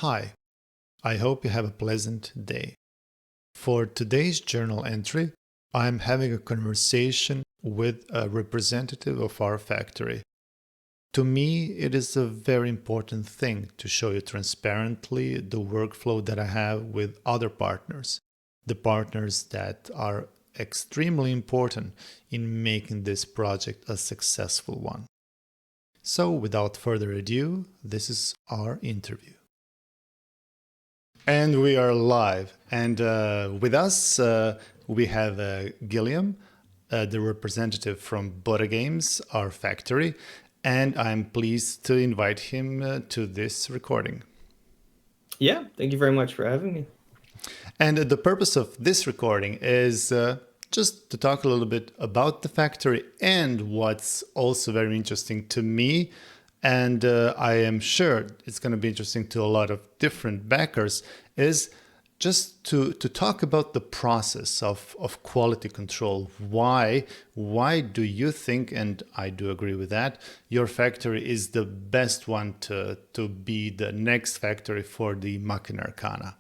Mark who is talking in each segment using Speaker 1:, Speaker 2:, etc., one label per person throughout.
Speaker 1: Hi, I hope you have a pleasant day. For today's journal entry, I'm having a conversation with a representative of our factory. To me, it is a very important thing to show you transparently the workflow that I have with other partners, the partners that are extremely important in making this project a successful one. So, without further ado, this is our interview. And we are live. And with us, we have Giliam, the representative from BodaGames, our factory. And I'm pleased to invite him to this recording.
Speaker 2: Yeah, thank you very much for having me.
Speaker 1: And the purpose of this recording is just to talk a little bit about the factory and what's also very interesting to me. And I am sure it's going to be interesting to a lot of different backers, is just to talk about the process of quality control. Why do you think, and I do agree with that, your factory is the best one to be the next factory for the Machina Arcana?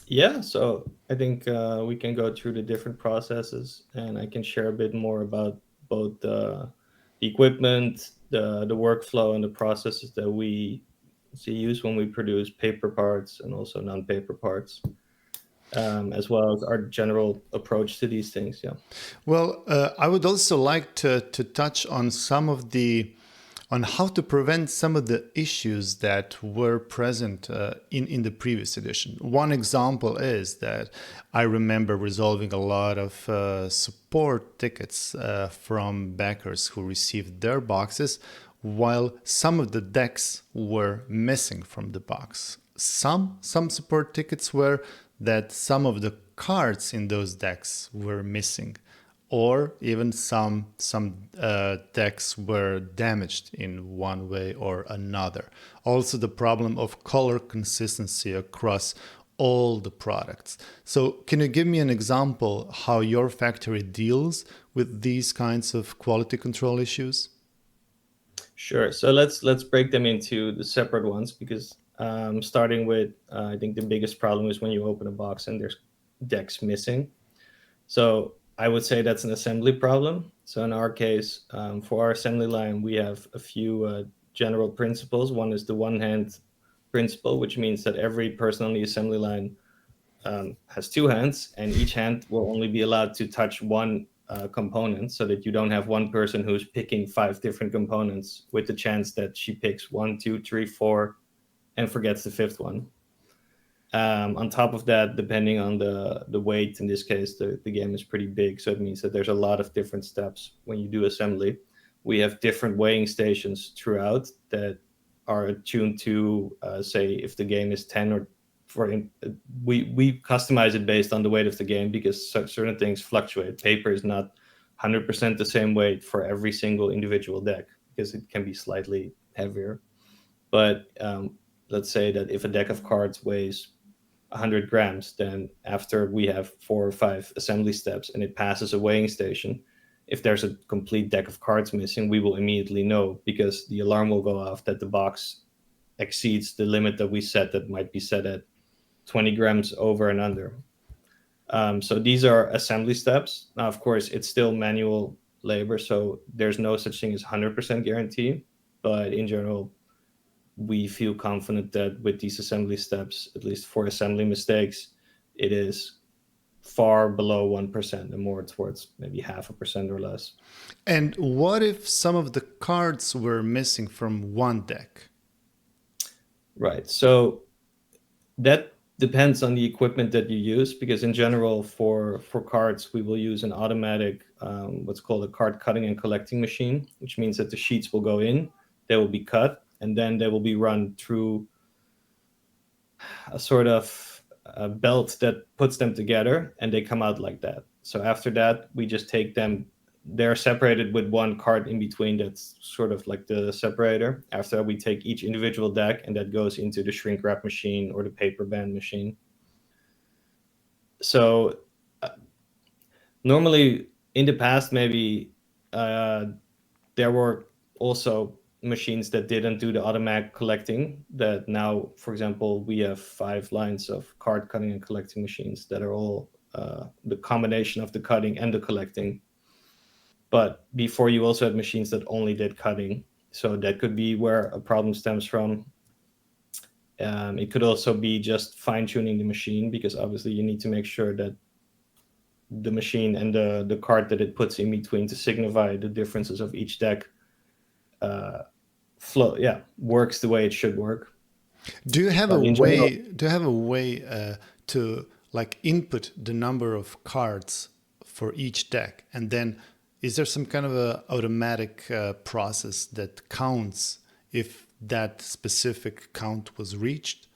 Speaker 2: Yeah, so I think we can go through the different processes, and I can share a bit more about both the equipment, the workflow, and the processes that we see use when we produce paper parts and also non-paper parts, as well as our general approach to these things. Yeah.
Speaker 1: Well, I would also like to touch on some of the on how to prevent some of the issues that were present in the previous edition. One example is that I remember resolving a lot of support tickets from backers who received their boxes, while some of the decks were missing from the box. Some support tickets were that some of the cards in those decks were missing, or even some decks were damaged in one way or another. Also, the problem of color consistency across all the products. So, can you give me an example how your factory deals with these kinds of quality control issues?
Speaker 2: Sure. So let's break them into the separate ones because starting with I think the biggest problem is when you open a box and there's decks missing. So I would say that's an assembly problem. So in our case, for our assembly line, we have a few general principles. One is the one hand principle, which means that every person on the assembly line has two hands, and each hand will only be allowed to touch one component, so that you don't have one person who's picking five different components with the chance that she picks one, two, three, four, and forgets the fifth one. On top of that, depending on the weight, in this case, the game is pretty big, so it means that there's a lot of different steps when you do assembly. We have different weighing stations throughout that are attuned to, say, if the game is 10 or we customize it based on the weight of the game because certain things fluctuate. Paper is not 100% the same weight for every single individual deck because it can be slightly heavier. But let's say that if a deck of cards weighs 100 grams, then after we have 4 or 5 assembly steps and it passes a weighing station, if there's a complete deck of cards missing, we will immediately know because the alarm will go off that the box exceeds the limit that we set, that might be set at 20 grams over and under. So these are assembly steps. Now, of course, it's still manual labor, so there's no such thing as 100% guarantee. But in general, we feel confident that with these assembly steps, at least for assembly mistakes, it is far below 1% and more towards maybe 0.5% or less.
Speaker 1: And what if some of the cards were missing from one deck?
Speaker 2: Right. So that depends on the equipment that you use, because in general, for cards, we will use an automatic, what's called a card cutting and collecting machine, which means that the sheets will go in, they will be cut, and then they will be run through a sort of a belt that puts them together, and they come out like that. So after that, we just take them. They're separated with one card in between. That's sort of like the separator. After that, we take each individual deck, and that goes into the shrink wrap machine or the paper band machine. So normally in the past, maybe uh, there were also machines that didn't do the automatic collecting, that now, for example, we have 5 lines of card cutting and collecting machines that are all the combination of the cutting and the collecting. But before, you also had machines that only did cutting. So that could be where a problem stems from. It could also be just fine tuning the machine, because obviously you need to make sure that the machine and the card that it puts in between to signify the differences of each deck uh, flow, yeah, works the way it should work.
Speaker 1: Do you have a
Speaker 2: But in general,
Speaker 1: way? Do you have a way to like input the number of cards for each deck, and then is there some kind of a automatic process that counts if that specific count was reached?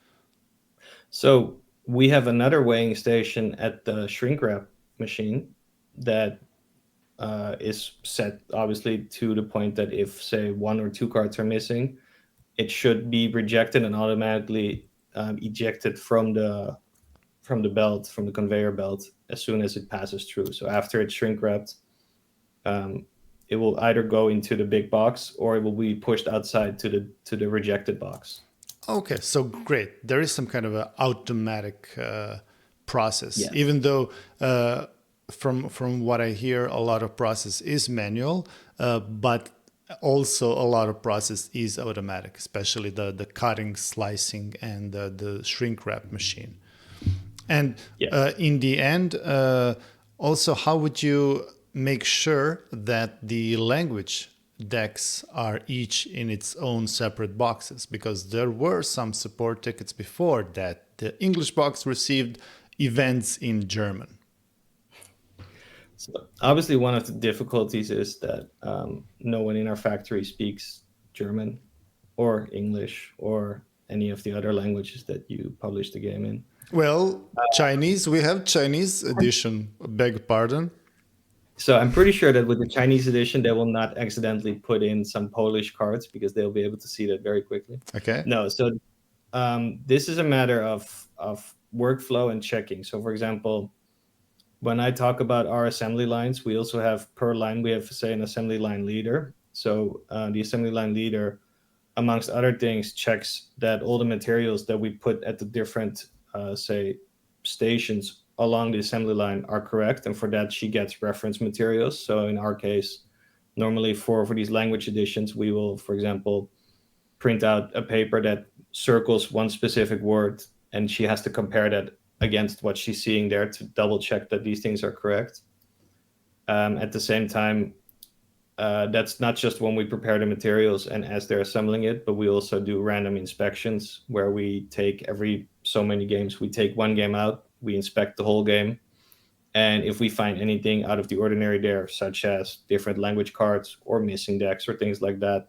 Speaker 2: so we have another weighing station at the shrink wrap machine that is set obviously to the point that if, say, 1 or 2 cards are missing, it should be rejected and automatically ejected from the belt, from the conveyor belt, as soon as it passes through. So after it's shrink wrapped, um, it will either go into the big box or it will be pushed outside to the rejected box.
Speaker 1: Okay, so great. There is some kind of an automatic process,
Speaker 2: Yeah.
Speaker 1: even though from what I hear, a lot of process is manual, but also a lot of process is automatic, especially the cutting, slicing, and the shrink wrap machine. And
Speaker 2: Yeah.
Speaker 1: in the end, also, how would you make sure that the language decks are each in its own separate boxes? Because there were some support tickets before that the English box received events in German.
Speaker 2: So obviously, one of the difficulties is that no one in our factory speaks German or English or any of the other languages that you publish the game in.
Speaker 1: Well, Chinese, we have Chinese edition, beg pardon.
Speaker 2: So I'm pretty sure that with the Chinese edition, they will not accidentally put in some Polish cards, because they'll be able to see that very quickly.
Speaker 1: Okay.
Speaker 2: No, so this is a matter of workflow and checking. So, for example, when I talk about our assembly lines, we also have per line, we have, say, an assembly line leader. So the assembly line leader, amongst other things, checks that all the materials that we put at the different, say, stations along the assembly line are correct. And for that, she gets reference materials. So in our case, normally for these language editions, we will, for example, print out a paper that circles one specific word, and she has to compare that against what she's seeing there to double check that these things are correct. At the same time, that's not just when we prepare the materials and as they're assembling it, but we also do random inspections where we take every so many games, we take one game out, we inspect the whole game. And if we find anything out of the ordinary there, such as different language cards or missing decks or things like that,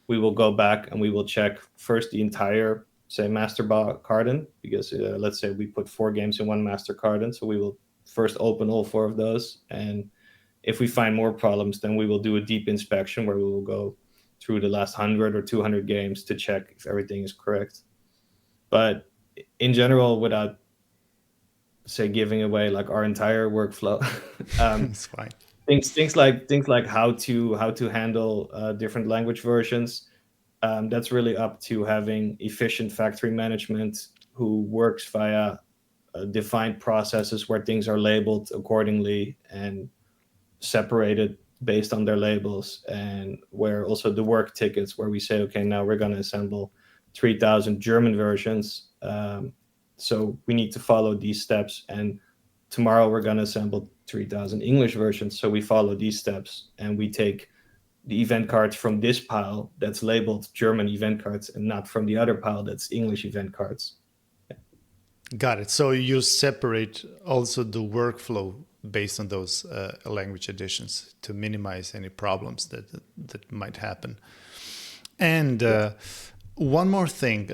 Speaker 2: we will go back and we will check first the entire, say, master carton, because let's say we put 4 games in one master carton. So we will first open all 4 of those. And if we find more problems, then we will do a deep inspection where we will go through the last 100 or 200 games to check if everything is correct. But in general, without, say, giving away like our entire workflow,
Speaker 1: It's fine.
Speaker 2: things like how to handle different language versions, that's really up to having efficient factory management who works via defined processes where things are labeled accordingly and separated based on their labels, and where also the work tickets where we say, okay, now we're going to assemble 3,000 German versions, so we need to follow these steps, and tomorrow we're going to assemble 3,000 English versions, so we follow these steps, and we take the event cards from this pile that's labeled German event cards and not from the other pile that's English event cards.
Speaker 1: Got it. So you separate also the workflow based on those language additions to minimize any problems that might happen. And one more thing,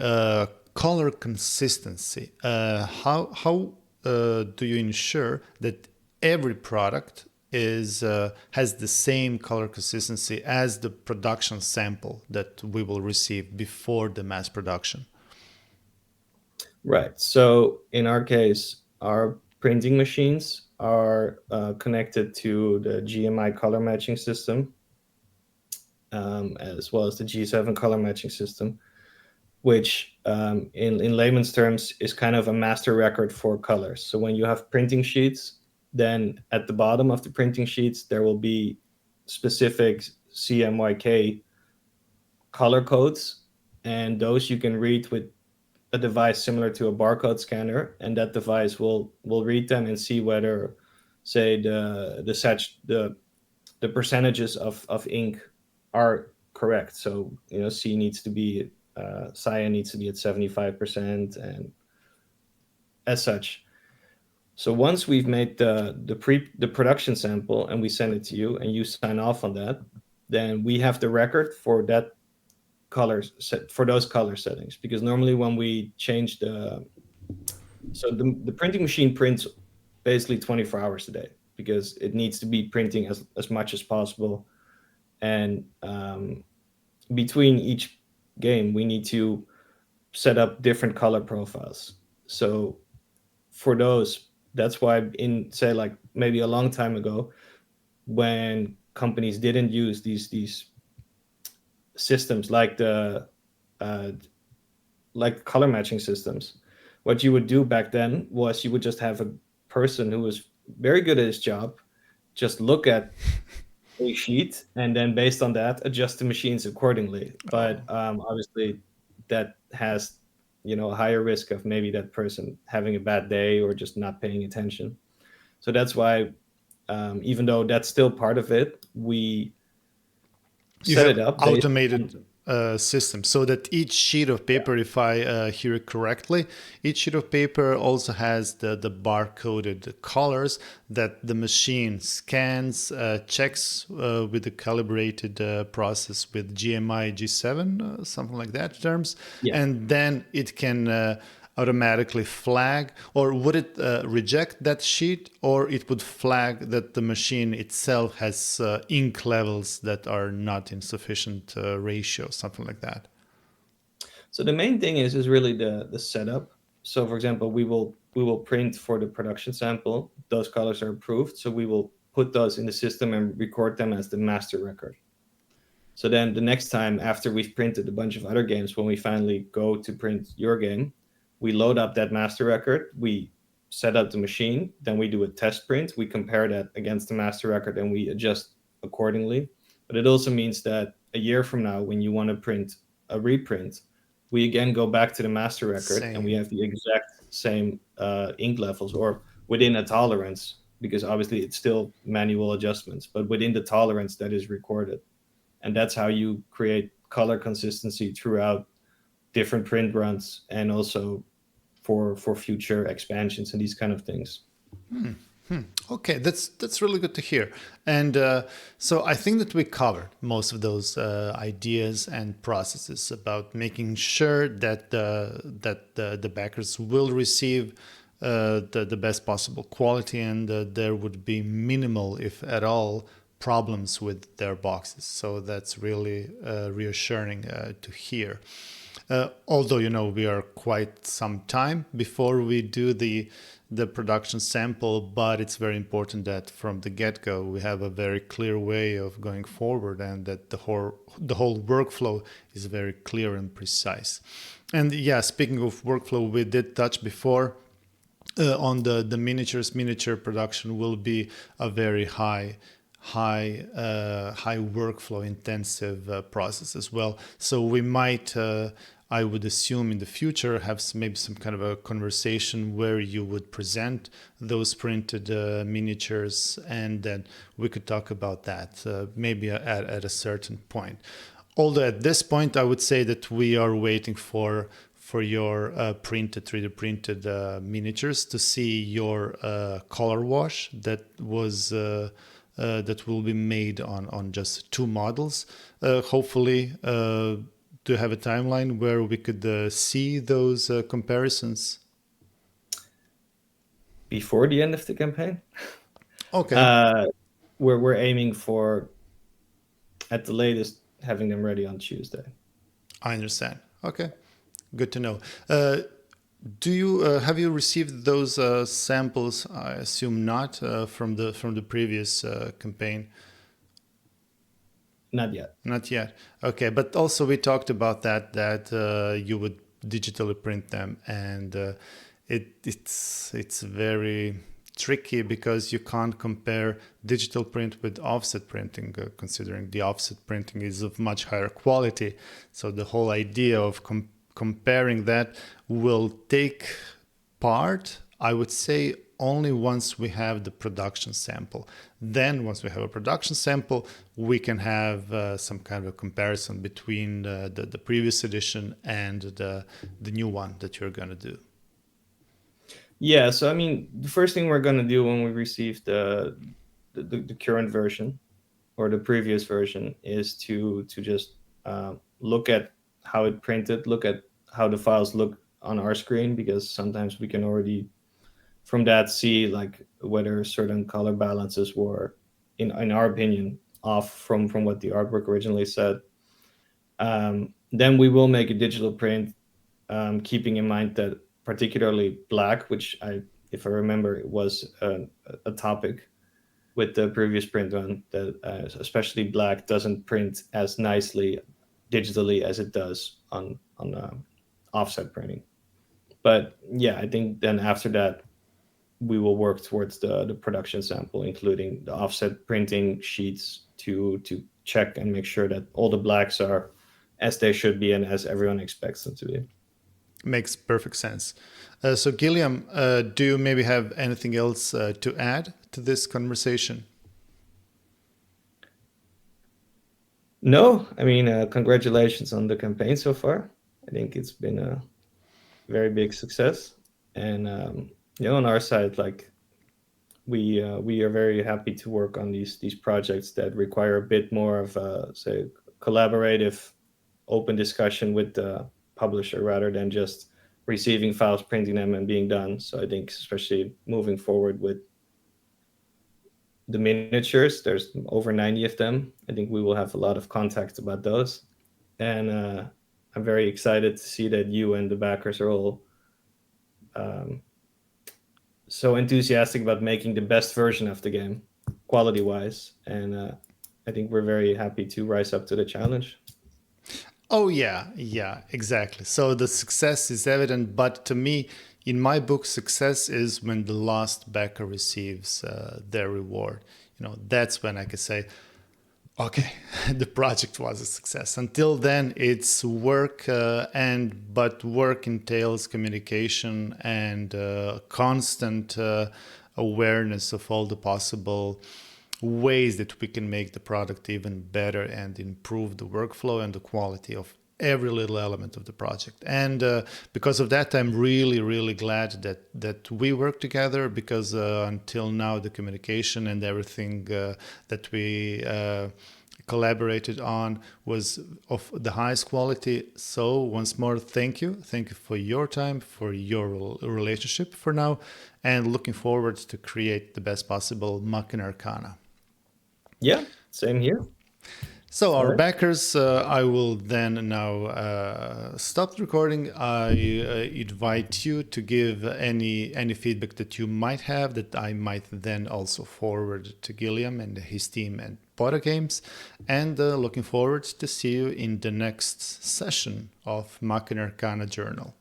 Speaker 1: color consistency. How do you ensure that every product is has the same color consistency as the production sample that we will receive before the mass production?
Speaker 2: Right. So in our case, our printing machines are connected to the GMI color matching system. as well as the G7 color matching system, which in layman's terms is kind of a master record for colors. So when you have printing sheets, then at the bottom of the printing sheets, there will be specific CMYK color codes, and those you can read with a device similar to a barcode scanner, and that device will read them and see whether, say, the percentages of ink are correct. So C needs to be cyan needs to be at 75%, and as such. So once we've made the production sample and we send it to you and you sign off on that, then we have the record for that colors set for those color settings. Because normally when we change the printing machine prints basically 24 hours a day, because it needs to be printing as much as possible. And between each game, we need to set up different color profiles. So for those, that's why in, say, like maybe a long time ago, when companies didn't use these systems like the like color matching systems, what you would do back then was you would just have a person who was very good at his job just look at a sheet and then based on that adjust the machines accordingly. But obviously that has a higher risk of maybe that person having a bad day or just not paying attention. So that's why even though that's still part of it, we
Speaker 1: You
Speaker 2: set
Speaker 1: have
Speaker 2: it up based
Speaker 1: automated system so that each sheet of paper, if I hear it correctly, each sheet of paper also has the barcoded colors that the machine scans, checks with the calibrated process with GMI G7, something like that terms,
Speaker 2: Yeah.
Speaker 1: and then it can automatically flag, or would it reject that sheet, or it would flag that the machine itself has ink levels that are not in sufficient ratio, something like that?
Speaker 2: So the main thing is really the setup. So for example, we will print for the production sample. Those colors are approved, so we will put those in the system and record them as the master record. So then the next time after we've printed a bunch of other games, when we finally go to print your game, we load up that master record, we set up the machine, then we do a test print, we compare that against the master record, and we adjust accordingly. But it also means that a year from now, when you want to print a reprint, we again go back to the master record and we
Speaker 1: Same.
Speaker 2: have the exact same ink levels, or within a tolerance, because obviously it's still manual adjustments, but within the tolerance that is recorded. And that's how you create color consistency throughout different print runs, and also for future expansions and these kind of things.
Speaker 1: Okay, that's really good to hear. And so I think that we covered most of those ideas and processes about making sure that the backers will receive the best possible quality, and there would be minimal, if at all, problems with their boxes. So that's really reassuring to hear. Although we are quite some time before we do the production sample, but it's very important that from the get-go we have a very clear way of going forward, and that the whole workflow is very clear and precise. And yeah, speaking of workflow, we did touch before on the miniatures. Miniature production will be a very high workflow intensive process as well. So we might, I would assume in the future, have maybe some kind of a conversation where you would present those printed miniatures, and then we could talk about that maybe at a certain point. Although at this point, I would say that we are waiting for your 3D printed miniatures to see your color wash that will be made on just 2 models. Hopefully, to have a timeline where we could see those comparisons.
Speaker 2: Before the end of the campaign,
Speaker 1: Okay,
Speaker 2: we're aiming for, at the latest, having them ready on Tuesday.
Speaker 1: I understand. Okay, good to know. Do you have you received those samples? I assume not from the previous campaign.
Speaker 2: Not yet.
Speaker 1: Not yet. Okay, but also we talked about that you would digitally print them, and it's very tricky because you can't compare digital print with offset printing, considering the offset printing is of much higher quality. So the whole idea of comparing that will take part, I would say, only once we have the production sample. Then once we have a production sample, we can have some kind of a comparison between the previous edition and the new one that you're going to do.
Speaker 2: Yeah, so I mean, the first thing we're going to do when we receive the current version or the previous version is to just look at how it printed, look at how the files look on our screen, because sometimes we can already from that see like whether certain color balances were in our opinion off from what the artwork originally said. Then we will make a digital print, keeping in mind that particularly black, which I if I remember it was a topic with the previous print run, that especially black doesn't print as nicely digitally as it does on offset printing. But yeah, I think then after that we will work towards the production sample, including the offset printing sheets to check and make sure that all the blacks are as they should be and as everyone expects them to be.
Speaker 1: Makes perfect sense. So Gilliam, do you maybe have anything else to add to this conversation?
Speaker 2: No, I mean, congratulations on the campaign so far. I think it's been a very big success, and on our side, like we are very happy to work on these projects that require a bit more of a say collaborative, open discussion with the publisher rather than just receiving files, printing them, and being done. So I think especially moving forward with the miniatures, there's over 90 of them. I think we will have a lot of contact about those, and I'm very excited to see that you and the backers are all um, so enthusiastic about making the best version of the game, quality wise, and I think we're very happy to rise up to the challenge.
Speaker 1: Oh yeah, exactly. So the success is evident, but to me, in my book, success is when the last backer receives their reward. That's when I can say, okay, the project was a success. Until then, it's work, but work entails communication and constant awareness of all the possible ways that we can make the product even better and improve the workflow and the quality of every little element of the project. And because of that, I'm really, really glad that we work together, because until now, the communication and everything that we collaborated on was of the highest quality. So once more, thank you. Thank you for your time, for your relationship for now, and looking forward to create the best possible Machina Arcana.
Speaker 2: Yeah, same here.
Speaker 1: So
Speaker 2: All
Speaker 1: our
Speaker 2: right.
Speaker 1: backers, I will then now stop the recording. I invite you to give any feedback that you might have that I might then also forward to Gilliam and his team at BodaGames. And looking forward to see you in the next session of Machina Arcana Journal.